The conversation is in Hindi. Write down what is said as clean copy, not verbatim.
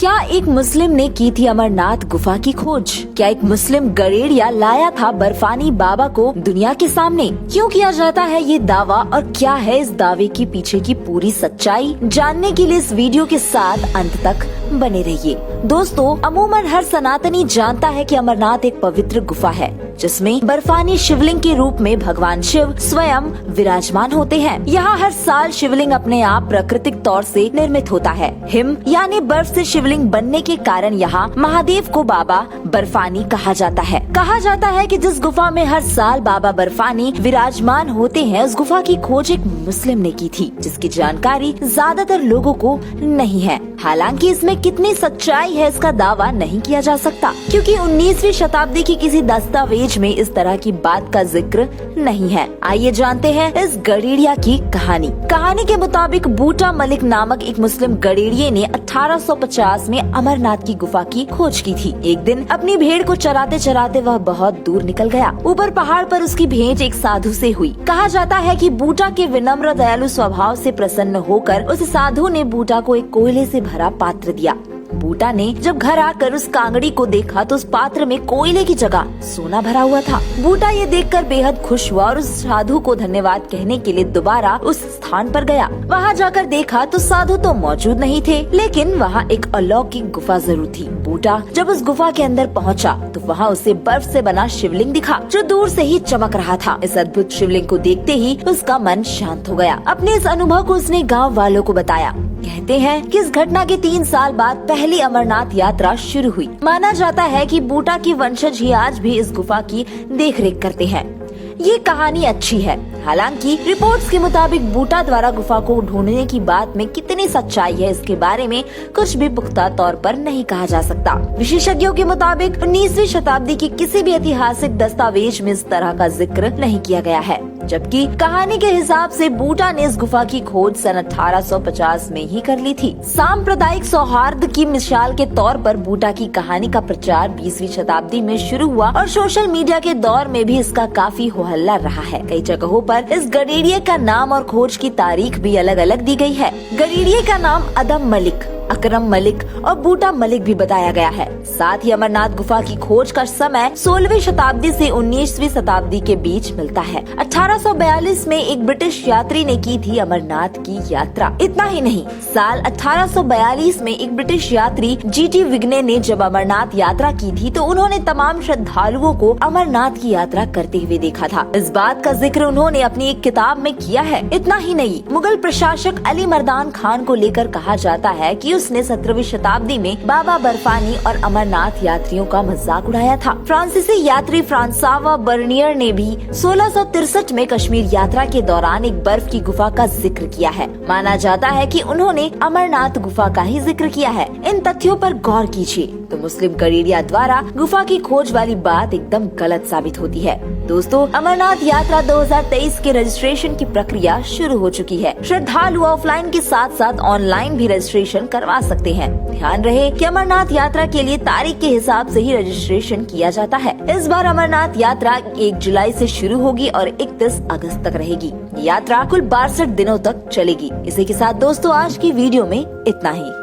क्या एक मुस्लिम ने की थी अमरनाथ गुफा की खोज? क्या एक मुस्लिम गडेरिया लाया था बर्फानी बाबा को दुनिया के सामने? क्यों किया जाता है ये दावा और क्या है इस दावे के पीछे की पूरी सच्चाई? जानने के लिए इस वीडियो के साथ अंत तक बने रहिए। दोस्तों, अमूमन हर सनातनी जानता है कि अमरनाथ एक पवित्र गुफा है जिसमें बर्फानी शिवलिंग के रूप में भगवान शिव स्वयं विराजमान होते हैं। यहाँ हर साल शिवलिंग अपने आप प्राकृतिक तौर से निर्मित होता है। हिम यानी बर्फ से शिवलिंग बनने के कारण यहाँ महादेव को बाबा बर्फानी कहा जाता है। कहा जाता है कि जिस गुफा में हर साल बाबा बर्फानी विराजमान होते हैं, उस गुफा की खोज एक मुस्लिम ने की थी, जिसकी जानकारी ज्यादातर लोगों को नहीं है। हालांकि इसमें कितनी सच्चाई है इसका दावा नहीं किया जा सकता, क्योंकि 19वीं शताब्दी की किसी दस्तावेज में इस तरह की बात का जिक्र नहीं है। आइए जानते हैं इस गडेरिया की कहानी। कहानी के मुताबिक बूटा मलिक नामक एक मुस्लिम गडेरिये ने 1850 में अमरनाथ की गुफा की खोज की थी। एक दिन अपनी भेड़ को चराते चराते वह बहुत दूर निकल गया। ऊपर पहाड़ पर उसकी भेंट एक साधु से हुई। कहा जाता है कि बूटा के विनम्र दयालु स्वभाव से प्रसन्न होकर उस साधु ने बूटा को एक कोयले से भरा पात्र दिया। बूटा ने जब घर आकर उस कांगड़ी को देखा तो उस पात्र में कोयले की जगह सोना भरा हुआ था। बूटा ये देखकर बेहद खुश हुआ और उस साधु को धन्यवाद कहने के लिए दोबारा उस स्थान पर गया। वहाँ जाकर देखा तो साधु तो मौजूद नहीं थे, लेकिन वहाँ एक अलौकिक गुफा जरूर थी। बूटा जब उस गुफा के अंदर पहुँचा तो वहाँ उसे बर्फ से बना शिवलिंग दिखा, जो दूर से ही चमक रहा था। इस अद्भुत शिवलिंग को देखते ही उसका मन शांत हो गया। अपने इस अनुभव को उसने गाँव वालों को बताया। कहते हैं कि इस घटना के 3 साल बाद पहली अमरनाथ यात्रा शुरू हुई। माना जाता है कि बूटा की वंशज ही आज भी इस गुफा की देखरेख करते हैं। ये कहानी अच्छी है, हालांकि रिपोर्ट्स के मुताबिक बूटा द्वारा गुफा को ढूंढने की बात में कितनी सच्चाई है इसके बारे में कुछ भी पुख्ता तौर पर नहीं कहा जा सकता। विशेषज्ञों के मुताबिक 19वीं शताब्दी की किसी भी ऐतिहासिक दस्तावेज में इस तरह का जिक्र नहीं किया गया है, जबकि कहानी के हिसाब से बूटा ने इस गुफा की खोज सन 1850 में ही कर ली थी। सांप्रदायिक सौहार्द की मिसाल के तौर पर बूटा की कहानी का प्रचार 20वीं शताब्दी में शुरू हुआ और सोशल मीडिया के दौर में भी इसका काफी हो हल्ला रहा है। कई जगहों पर इस गडेरिये का नाम और खोज की तारीख भी अलग अलग दी गई है। गडेरिये का नाम अदम मलिक, अकरम मलिक और बूटा मलिक भी बताया गया है। साथ ही अमरनाथ गुफा की खोज का समय 16वीं शताब्दी से 19वीं शताब्दी के बीच मिलता है। 1842 में एक ब्रिटिश यात्री ने की थी अमरनाथ की यात्रा। इतना ही नहीं, साल 1842 में एक ब्रिटिश यात्री G.T. विग्ने ने जब अमरनाथ यात्रा की थी तो उन्होंने तमाम श्रद्धालुओं को अमरनाथ की यात्रा करते हुए देखा था। इस बात का जिक्र उन्होंने अपनी एक किताब में किया है। इतना ही नहीं, मुगल प्रशासक अली मर्दान खान को लेकर कहा जाता है कि उसने 17वीं शताब्दी में बाबा बर्फानी और अमरनाथ यात्रियों का मजाक उड़ाया था। फ्रांसीसी यात्री फ्रांसावा बर्नियर ने भी 1663 में कश्मीर यात्रा के दौरान एक बर्फ की गुफा का जिक्र किया है। माना जाता है कि उन्होंने अमरनाथ गुफा का ही जिक्र किया है। इन तथ्यों पर गौर कीजिए तो मुस्लिम गडेरिया द्वारा गुफा की खोज वाली बात एकदम गलत साबित होती है। दोस्तों, अमरनाथ यात्रा 2023 के रजिस्ट्रेशन की प्रक्रिया शुरू हो चुकी है। श्रद्धालु ऑफलाइन के साथ साथ ऑनलाइन भी रजिस्ट्रेशन करवा सकते हैं। ध्यान रहे कि अमरनाथ यात्रा के लिए तारीख के हिसाब से ही रजिस्ट्रेशन किया जाता है। इस बार अमरनाथ यात्रा 1 जुलाई से शुरू होगी और 31 अगस्त तक रहेगी। यात्रा कुल 62 दिनों तक चलेगी। इसी के साथ दोस्तों, आज की वीडियो में इतना ही।